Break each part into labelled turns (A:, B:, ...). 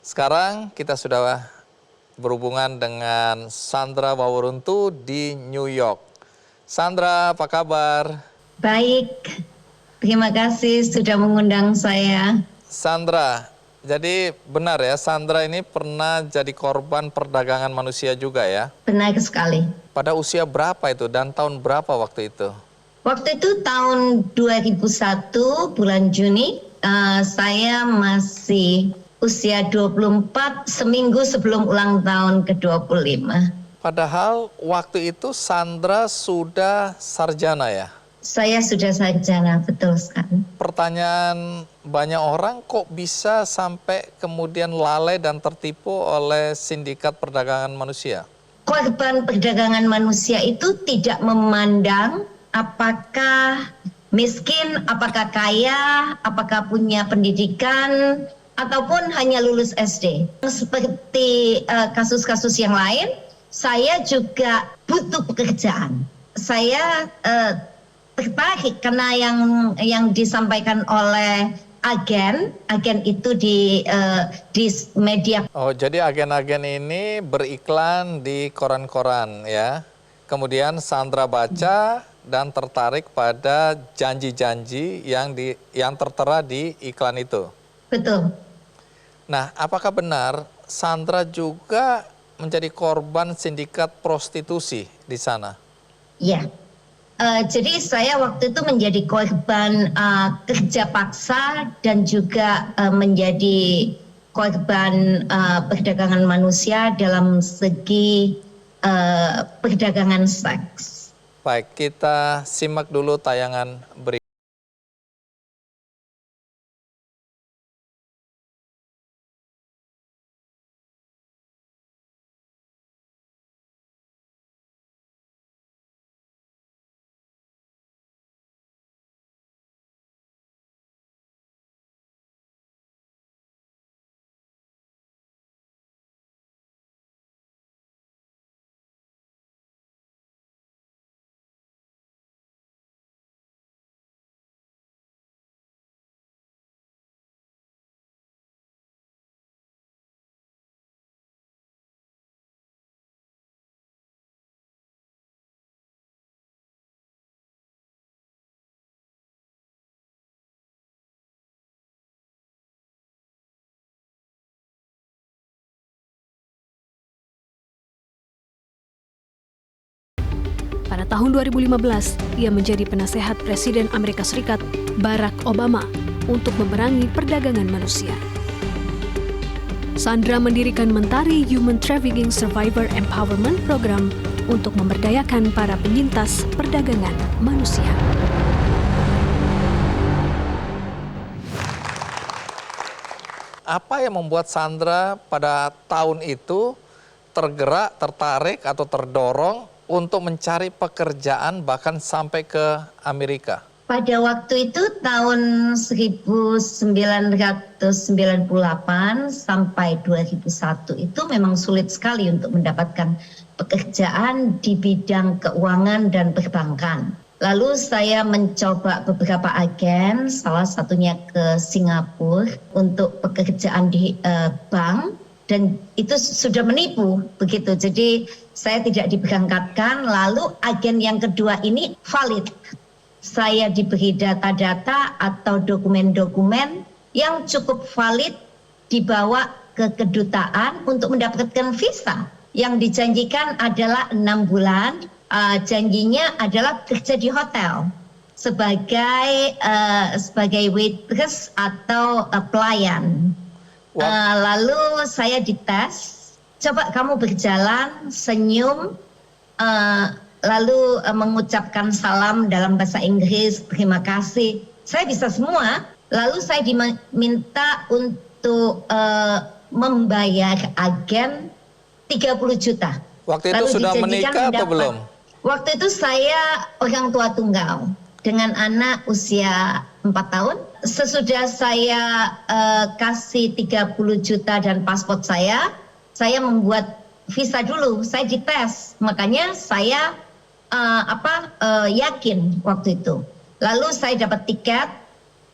A: Sekarang kita sudah berhubungan dengan Sandra Wawuruntu di New York. Sandra, apa kabar?
B: Baik, terima kasih sudah mengundang saya.
A: Sandra, jadi benar ya, Sandra ini pernah jadi korban perdagangan manusia juga ya?
B: Benar sekali.
A: Pada usia berapa itu dan tahun berapa waktu itu?
B: Waktu itu tahun 2001 bulan Juni, saya masih usia 24, seminggu sebelum ulang tahun ke-25.
A: Padahal waktu itu Sandra sudah sarjana ya?
B: Saya sudah sarjana, betul sekali.
A: Pertanyaan banyak orang, kok bisa sampai kemudian lalai dan tertipu oleh sindikat perdagangan manusia?
B: Korban perdagangan manusia itu tidak memandang apakah miskin, apakah kaya, apakah punya pendidikan, ataupun hanya lulus SD. Seperti kasus-kasus yang lain, saya juga butuh pekerjaan. Saya tertarik karena yang disampaikan oleh agen itu di media.
A: Oh, jadi agen-agen ini beriklan di koran-koran ya. Kemudian Sandra baca dan tertarik pada janji-janji yang tertera di iklan itu.
B: Betul.
A: Nah, apakah benar Sandra juga menjadi korban sindikat prostitusi di sana?
B: Iya. Jadi saya waktu itu menjadi korban kerja paksa dan juga menjadi korban perdagangan manusia dalam segi perdagangan seks.
A: Baik, kita simak dulu tayangan berikut.
C: Pada tahun 2015, ia menjadi penasehat Presiden Amerika Serikat Barack Obama untuk memerangi perdagangan manusia. Sandra mendirikan Mentari Human Trafficking Survivor Empowerment Program untuk memberdayakan para penyintas perdagangan manusia.
A: Apa yang membuat Sandra pada tahun itu tergerak, tertarik, atau terdorong untuk mencari pekerjaan bahkan sampai ke Amerika?
B: Pada waktu itu tahun 1998 sampai 2001 itu memang sulit sekali untuk mendapatkan pekerjaan di bidang keuangan dan perbankan. Lalu saya mencoba beberapa agen, salah satunya ke Singapura untuk pekerjaan di bank. Dan itu sudah menipu begitu. Jadi saya tidak diberangkatkan. Lalu agen yang kedua ini valid. Saya diberi data-data atau dokumen-dokumen yang cukup valid dibawa ke kedutaan untuk mendapatkan visa. Yang dijanjikan adalah 6 bulan. Janjinya adalah kerja di hotel sebagai waitress atau pelayan. Lalu saya dites, coba kamu berjalan, senyum, lalu mengucapkan salam dalam bahasa Inggris, terima kasih. Saya bisa semua. Lalu saya diminta untuk membayar agen 30 juta.
A: Waktu itu
B: lalu
A: sudah menikah atau belum?
B: Waktu itu saya orang tua tunggal dengan anak usia 4 tahun. Sesudah saya kasih 30 juta dan paspor saya membuat visa dulu. Saya dites, makanya saya yakin waktu itu. Lalu saya dapat tiket,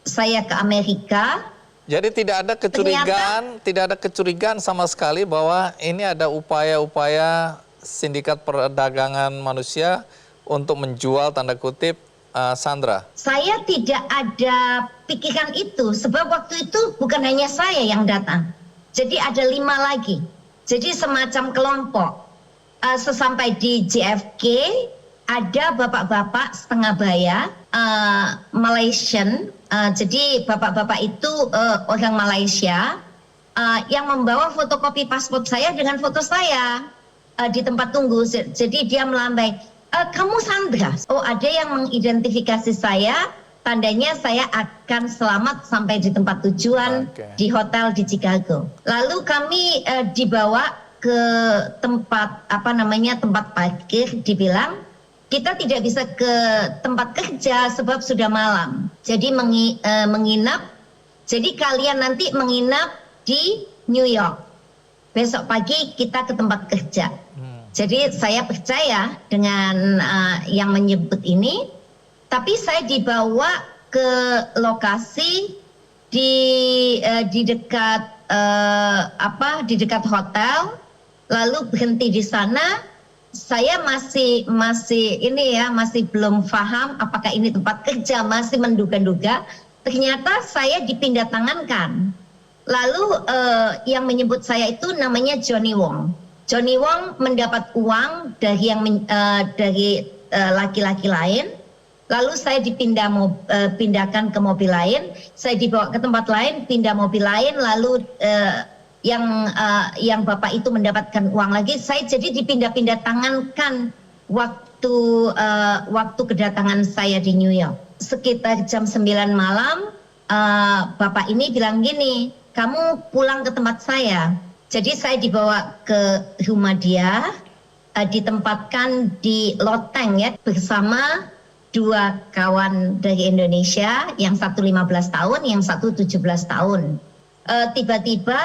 B: saya ke Amerika.
A: Jadi tidak ada kecurigaan sama sekali bahwa ini ada upaya-upaya sindikat perdagangan manusia untuk menjual tanda kutip Sandra.
B: Saya tidak ada pikiran itu, sebab waktu itu bukan hanya saya yang datang. Jadi ada 5 lagi. Jadi semacam kelompok. Sesampai di JFK, ada bapak-bapak setengah baya, Malaysian. Jadi bapak-bapak itu orang Malaysia yang membawa fotokopi paspor saya dengan foto saya di tempat tunggu. Jadi dia melambai, kamu Sandra. Oh, ada yang mengidentifikasi saya, tandanya saya akan selamat sampai di tempat tujuan di hotel di Chicago. Lalu kami dibawa ke tempat tempat parkir, dibilang kita tidak bisa ke tempat kerja sebab sudah malam. Jadi menginap. Jadi kalian nanti menginap di New York. Besok pagi kita ke tempat kerja. Jadi saya percaya dengan yang menyebut ini. Tapi saya dibawa ke lokasi di dekat hotel. Lalu berhenti di sana. Saya masih belum paham apakah ini tempat kerja, masih menduga-duga. Ternyata saya dipindah tangankan. Lalu yang menyebut saya itu namanya Johnny Wong. Johnny Wong mendapat uang dari laki-laki lain. Lalu saya pindahkan ke mobil lain. Saya dibawa ke tempat lain, pindah mobil lain. Lalu yang bapak itu mendapatkan uang lagi, saya jadi dipindah-pindah tangankan waktu kedatangan saya di New York. Sekitar jam 9 malam, bapak ini bilang gini, kamu pulang ke tempat saya. Jadi saya dibawa ke rumah dia, ditempatkan di loteng ya, bersama 2 kawan dari Indonesia, yang satu 15 tahun, yang satu 17 tahun. Tiba-tiba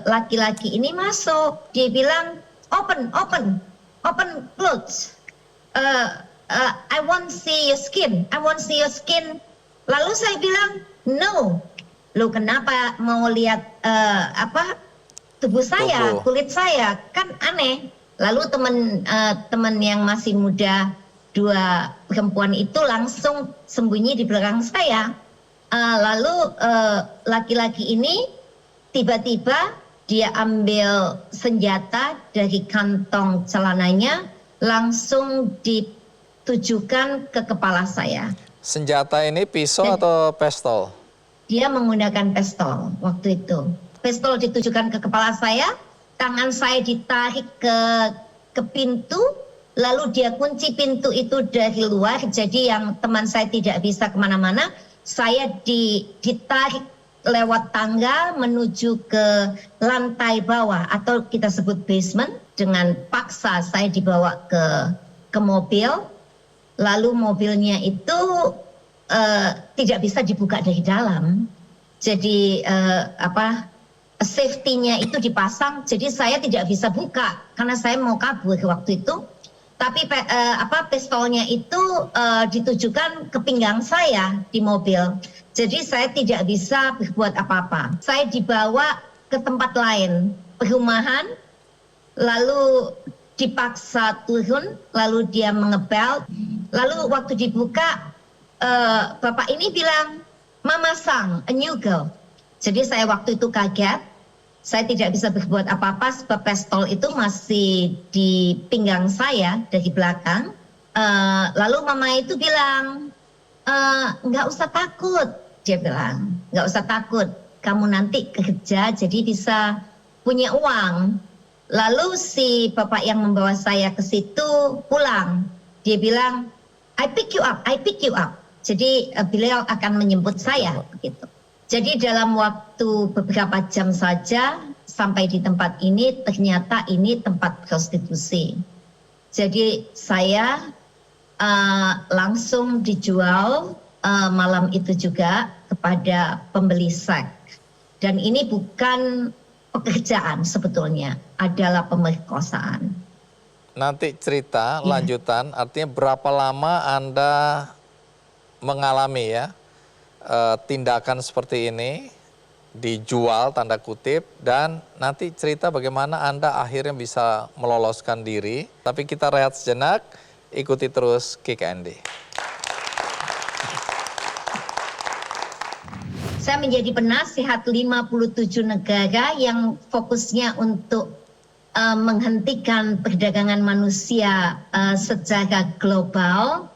B: laki-laki ini masuk, dia bilang open clothes, I want see your skin. Lalu saya bilang no, lo kenapa mau lihat tubuh saya, kulit saya, kan aneh. Lalu teman yang masih muda 2 perempuan itu langsung sembunyi di belakang saya. Lalu laki-laki ini tiba-tiba dia ambil senjata dari kantong celananya, langsung ditujukan ke kepala saya.
A: Senjata ini pisau atau pistol?
B: Dia menggunakan pistol waktu itu. Pistol ditujukan ke kepala saya, tangan saya ditarik ke pintu, lalu dia kunci pintu itu dari luar, jadi yang teman saya tidak bisa kemana-mana. Saya ditarik lewat tangga menuju ke lantai bawah atau kita sebut basement. Dengan paksa saya dibawa ke mobil, lalu mobilnya itu tidak bisa dibuka dari dalam. Jadi safety-nya itu dipasang, jadi saya tidak bisa buka karena saya mau kabur waktu itu. Tapi pistolnya itu ditujukan ke pinggang saya di mobil. Jadi saya tidak bisa berbuat apa-apa. Saya dibawa ke tempat lain, perumahan, lalu dipaksa turun, lalu dia mengebel. Lalu waktu dibuka, bapak ini bilang, Mama Sang, a new girl. Jadi saya waktu itu kaget. Saya tidak bisa berbuat apa-apa sebab pistol itu masih di pinggang saya dari belakang. Lalu mama itu bilang, nggak usah takut. Dia bilang, nggak usah takut. Kamu nanti kerja jadi bisa punya uang. Lalu si bapak yang membawa saya ke situ pulang. Dia bilang, I pick you up. Jadi beliau akan menjemput saya begitu. Jadi dalam waktu beberapa jam saja sampai di tempat ini, ternyata ini tempat prostitusi. Jadi saya langsung dijual malam itu juga kepada pembeli seks. Dan ini bukan pekerjaan sebetulnya, adalah pemerkosaan.
A: Nanti cerita lanjutan, artinya berapa lama Anda mengalami ya tindakan seperti ini dijual tanda kutip, dan nanti cerita bagaimana Anda akhirnya bisa meloloskan diri. Tapi kita rehat sejenak, ikuti terus Kick Andy.
B: Saya menjadi penasihat 57 negara yang fokusnya untuk menghentikan perdagangan manusia secara global.